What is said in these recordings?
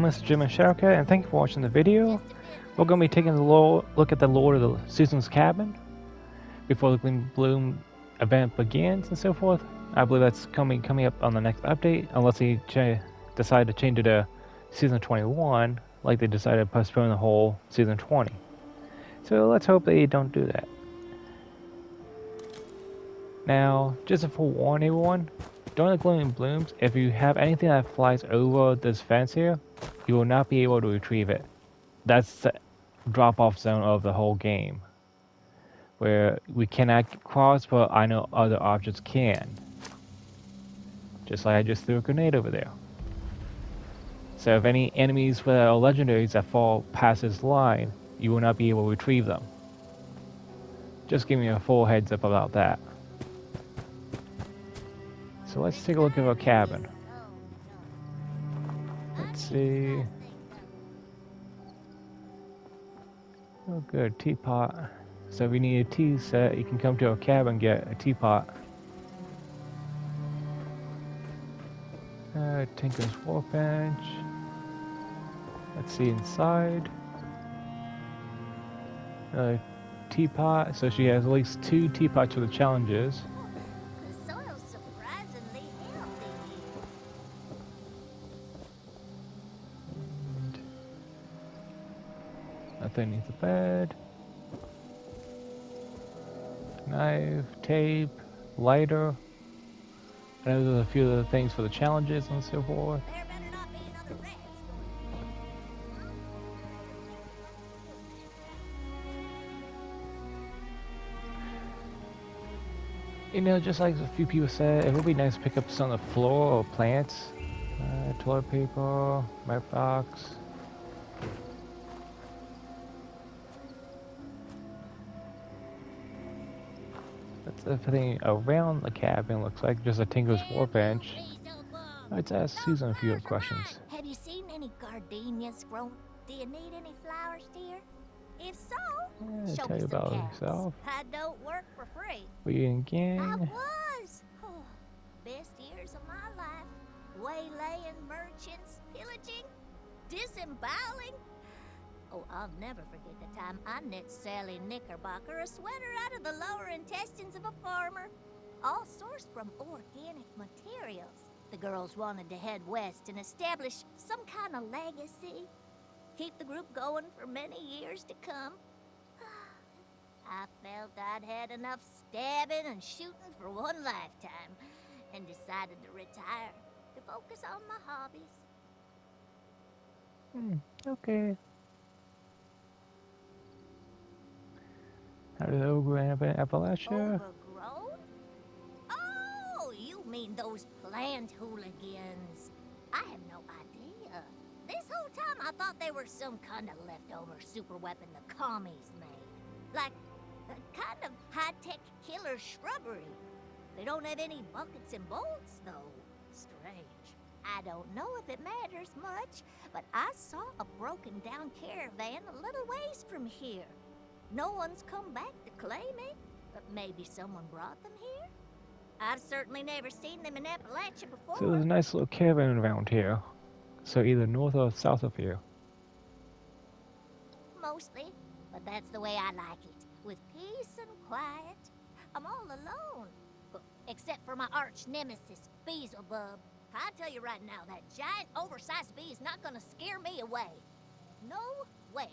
Mr. Jim and Shadowcat, and thank you for watching the video. We're going to be taking a look at the lore of the Susan's Cabin before the Gleam Bloom event begins and so forth. I believe that's coming up on the next update, unless they decide to change it to Season 21, like they decided to postpone the whole Season 20. So let's hope they don't do that. Now, just to forewarn everyone, during the Gleaming Blooms, if you have anything that flies over this fence here, you will not be able to retrieve it. That's the drop-off zone of the whole game, where we cannot cross, but I know other objects can. Just like I just threw a grenade over there. So if any enemies with legendaries that fall past this line, you will not be able to retrieve them. Just give me a full heads up about that. So let's take a look at our cabin. Let's see. Oh good, teapot. So if you need a tea set, you can come to our cabin and get a teapot. Tinker's workbench. Let's see inside. Teapot, so she has at least 2 teapots for the challenges. The soil's surprisingly healthy. Nothing needs a bed. Knife, tape, lighter. I know there's a few of the things for the challenges and so forth. There better not be another rat. You know, just like a few people said, it would be nice to pick up some on the floor or plants. Toilet paper, milk box. That's everything around the cabin. Looks like just a Tinker's workbench. Let's ask Susan a few questions. Have you seen any gardenias grown? Do you need any flowers, dear? If so, show Tell me you some about cats. yourself. I don't work for free. Were you in I gang? was. Oh, best years of my life. Waylaying merchants, pillaging, disemboweling. Oh, I'll never forget the time I knit Sally Knickerbocker a sweater out of the lower intestines of a farmer. All sourced from organic materials. The girls wanted to head west and establish some kind of legacy. Keep the group going for many years to come. I felt I'd had enough stabbing and shooting for one lifetime and decided to retire to focus on my hobbies. Okay. How did Overgrowth in Appalachia? Overgrowth? Oh, you mean those plant hooligans. I have no idea. This whole time I thought they were some kind of leftover super weapon the commies made. Like a kind of high-tech killer shrubbery. They don't have any buckets and bolts, though. Strange. I don't know if it matters much, but I saw a broken-down caravan a little ways from here. No one's come back to claim it, but maybe someone brought them here? I've certainly never seen them in Appalachia before. So there's a nice little caravan around here. So either north or south of here. Mostly, but that's the way I like it. With peace and quiet. I'm all alone. Except for my arch nemesis, Beelzebub. I tell you right now, that giant, oversized bee is not gonna scare me away. No way.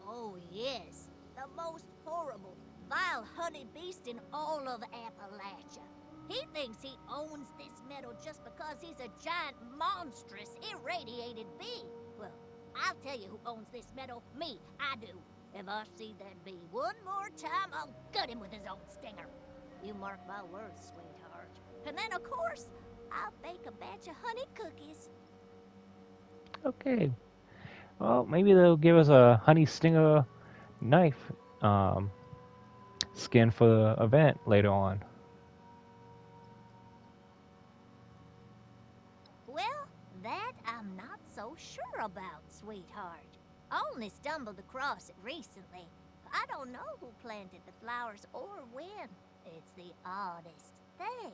Oh, yes. The most horrible, vile honey beast in all of Appalachia. He thinks he owns this meadow just because he's a giant, monstrous, irradiated bee. Well, I'll tell you who owns this meadow. Me, I do. If I see that bee one more time, I'll gut him with his own stinger. You mark my words, sweetheart. And then, of course, I'll bake a batch of honey cookies. Okay. Well, maybe they'll give us a honey stinger knife skin for the event later on. Well, that I'm not so sure about, sweetheart. I only stumbled across it recently. I don't know who planted the flowers or when. It's the oddest thing.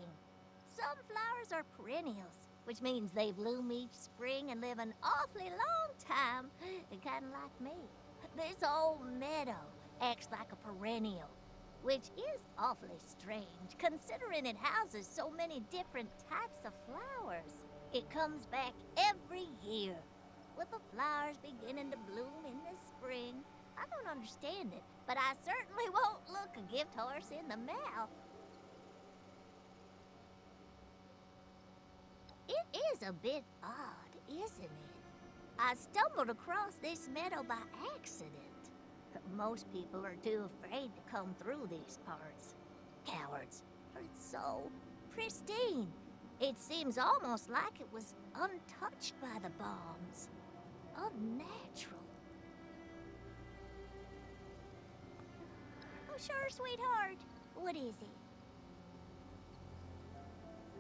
Some flowers are perennials, which means they bloom each spring and live an awfully long time, kind of like me. This old meadow acts like a perennial, which is awfully strange considering it houses so many different types of flowers. It comes back every year, with the flowers beginning to bloom in the spring. I don't understand it, but I certainly won't look a gift horse in the mouth. It is a bit odd, isn't it? I stumbled across this meadow by accident. Most people are too afraid to come through these parts. Cowards, for it's so pristine. It seems almost like it was untouched by the bombs. Unnatural. Oh, sure, sweetheart. What is it?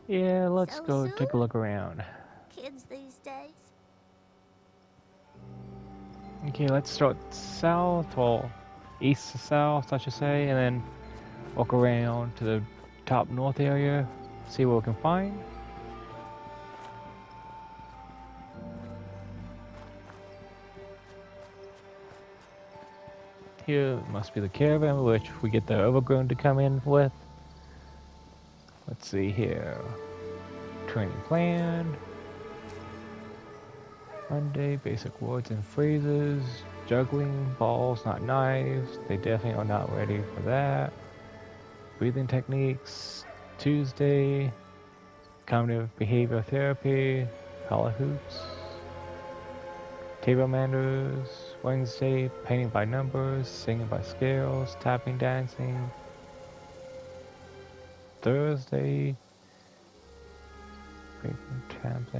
Yeah, let's So go soon? take a look around. Kids these days. Okay, let's start south, well, east to south, I should say, and then walk around to the top north area, see what we can find. Here must be the caravan, which we get the Overgrown to come in with. Let's see here. Training plan. Monday, basic words and phrases. Juggling, balls, not knives. They definitely are not ready for that. Breathing techniques. Tuesday, cognitive behavior therapy. Hula hoops. Table manners. Wednesday, painting by numbers, singing by scales, tapping, dancing. Thursday, breaking tabs,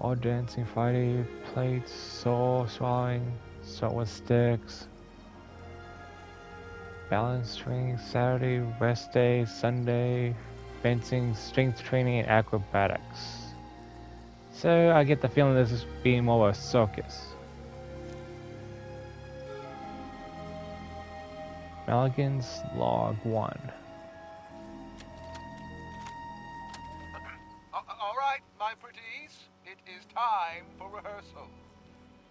all dancing. Friday, plates, saw, swallowing, saw with sticks. Balance training. Saturday, rest day. Sunday, fencing, strength training, and acrobatics. So I get the feeling this is being more of a circus. Milligan's Log 1. All right, my pretties. It is time for rehearsal.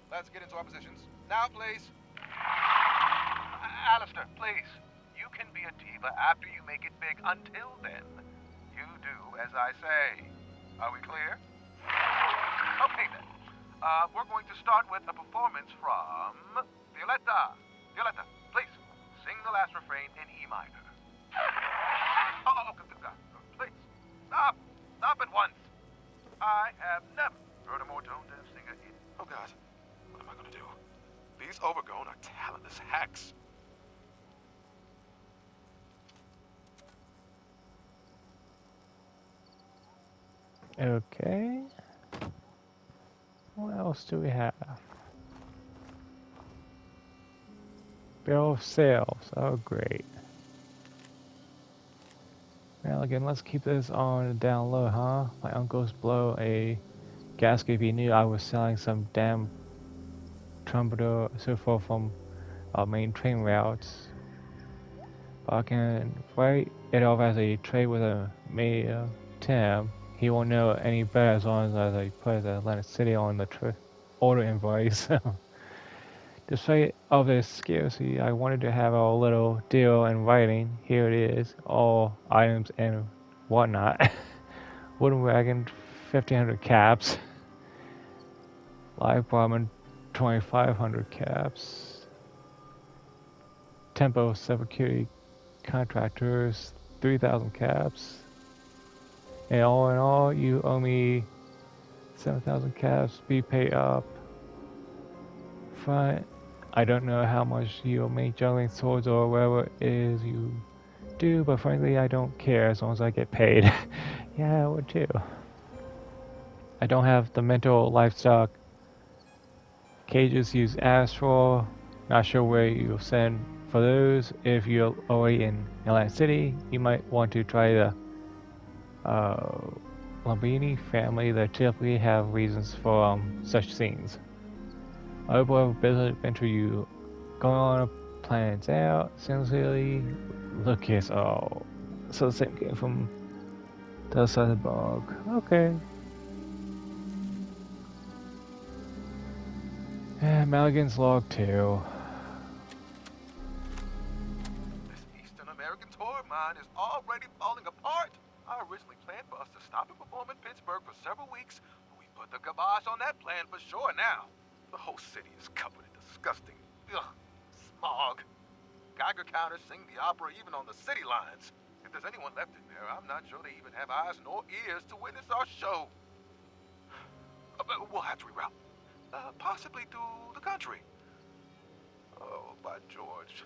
Let's get into our positions. Now, please. Alistair, please. You can be a diva after you make it big. Until then, you do as I say. Are we clear? Okay, then. We're going to start with a performance from Violetta. Violetta, please, sing the last refrain in E minor. Please, stop. Stop at once. I have never heard a more tone-deaf singer in... Oh, God. What am I going to do? These Overgrown are talentless hacks. Okay. What else do we have? Bill of sales. Oh, great. Well, again, let's keep this on the down low, huh? My uncle's blow a gasket if he knew I was selling some damn trumpeter so far from our main train routes. But I can write it off as a trade with a Mayor Tim. He won't know any better as long as I put the Atlantic City on the order invoice. Despite of this scarcity, I wanted to have a little deal in writing. Here it is, all items and whatnot. Wooden wagon, 1,500 caps. Live barman, 2,500 caps. Tempo security contractors, 3,000 caps. And all in all, you owe me 7,000 caps. Be paid up front. I don't know how much you'll make juggling swords or whatever it is you do, but frankly, I don't care as long as I get paid. Yeah, I would too. I don't have the mental livestock. Cages use Astral. Not sure where you'll send for those. If you're already in Atlantic City, you might want to try the Lambini family that typically have reasons for such scenes. I hope whatever business adventure you go on plans out. Sincerely, Lucas. Oh, so the same game from The side of the bog. Okay. And Maligan's log too. This Eastern American tour of mine is already falling apart. I originally planned for us to stop and perform in Pittsburgh for several weeks, but we put the kibosh on that plan for sure now. The whole city is covered in disgusting, smog. Geiger counters sing the opera even on the city lines. If there's anyone left in there, I'm not sure they even have eyes nor ears to witness our show. But we'll have to reroute. Possibly through the country. Oh, by George.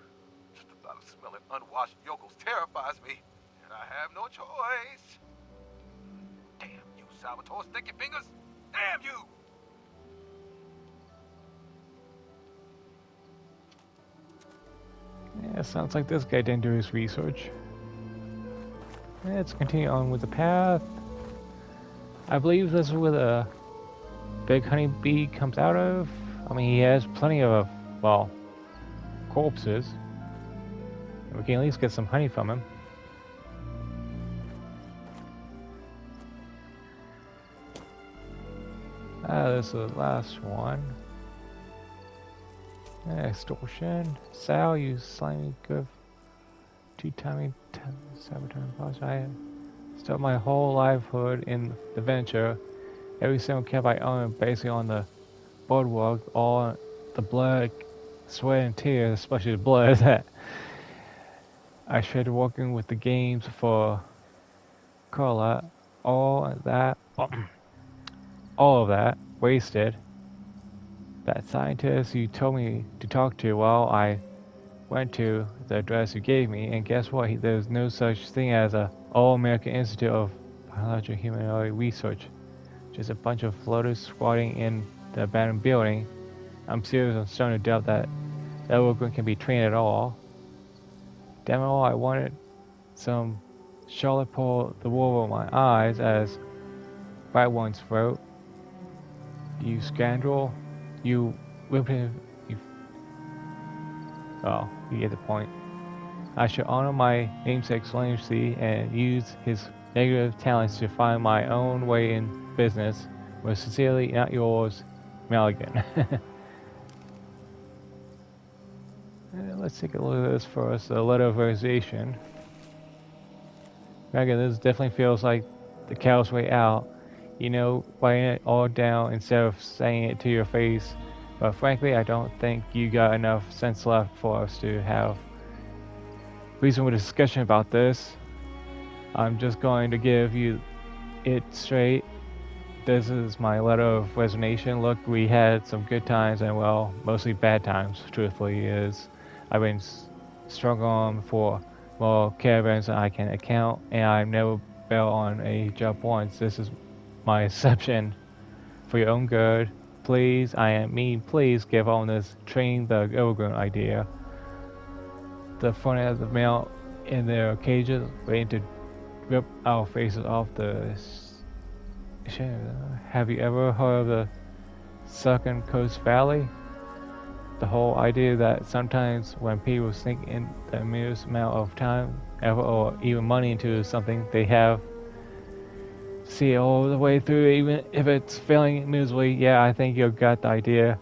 Just the thought of smelling unwashed yokels terrifies me. And I have no choice. Damn you, Salvatore Sticky Fingers! Damn you! Yeah, sounds like this guy didn't do his research. Let's continue on with the path. I believe this is where the big honeybee comes out of. I mean, he has plenty of, well, corpses. We can at least get some honey from him. This is the last one. Extortion. Sal, you slimy good two-timing saboteur boss. I start my whole livelihood in the venture. Every single cap I own basically on the boardwalk, all the blood, sweat, and tears, especially the blood that I shed working with the games for Carla. All of that wasted. That scientist you told me to talk to, well, I went to the address you gave me, and guess what? There's no such thing as a All-American Institute of Biological Humanoid Research. Just a bunch of floaters squatting in the abandoned building. I'm serious, I'm starting to doubt that Overgrowth can be trained at all. Damn it all, I wanted some Charlotte pull the wool over my eyes as Right One's throat. You scoundrel. You whipped him. Oh, you get the point. I should honor my namesake's legacy and use his negative talents to find my own way in business. Most sincerely, not yours, Maligan. Let's take a look at this first. The letter of resignation. Maligan, this definitely feels like the cow's way out. You know, writing it all down instead of saying it to your face. But frankly, I don't think you got enough sense left for us to have reasonable discussion about this. I'm just going to give you it straight. This is my letter of resignation. Look, we had some good times and, well, mostly bad times, truthfully, is I've been struggling for more caravans than I can account, and I've never bailed on a job once. This is my exception. For your own good, please, please give on this train the Overgrowth idea. The front of the male in their cages, waiting to rip our faces off the. Have you ever heard of the Second Coast Valley? The whole idea that sometimes when people sink in the merest amount of time, effort, or even money into something, they have to see it all the way through, even if it's failing miserably. Yeah, I think you got the idea.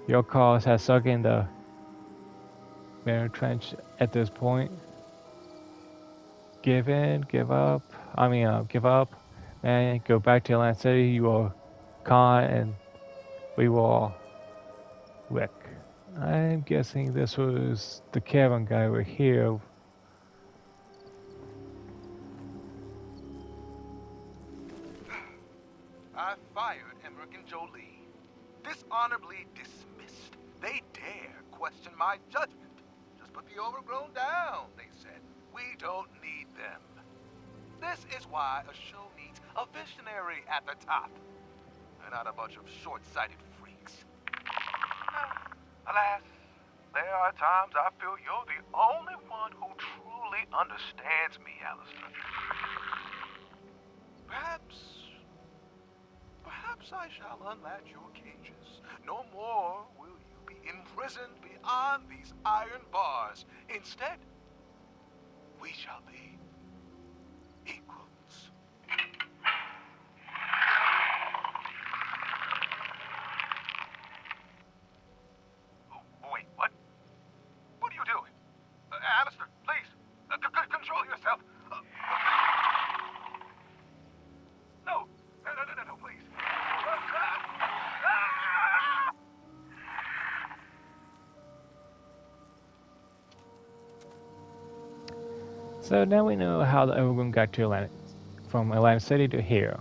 Your cause has sunk in the mirror trench at this point. Give in, give up. Give up, and go back to Atlantic City. You will con, and we will wreck. I'm guessing this was the caravan guy over here. I fired Emmerich and Jolie. Dishonorably dismissed. They dare question my judgment. Just put the Overgrown down, they said. We don't need them. This is why a show needs a visionary at the top, and not a bunch of short-sighted freaks. Alas, there are times I feel you're the only one who truly understands me, Alistair. Perhaps I shall unlatch your cages. No more will you be imprisoned beyond these iron bars. Instead, we shall be equals. So now we know how the Overgrowth got to Atlantic, from Atlantic City to here.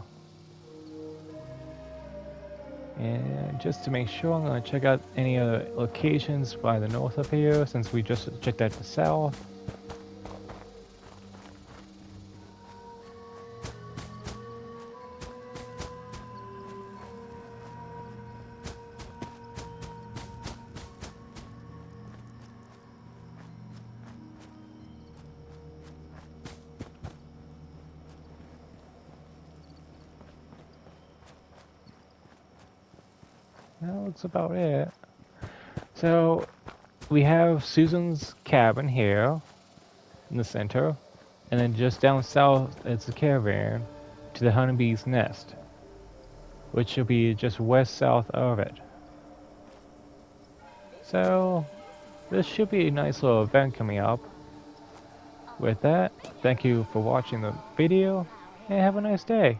And just to make sure, I'm going to check out any other locations by the north up here, since we just checked out the south. That looks about it. So we have Susan's cabin here in the center, and then just down south it's the caravan to the honeybee's nest, which will be just west south of it. So this should be a nice little event coming up. With that, thank you for watching the video, and have a nice day.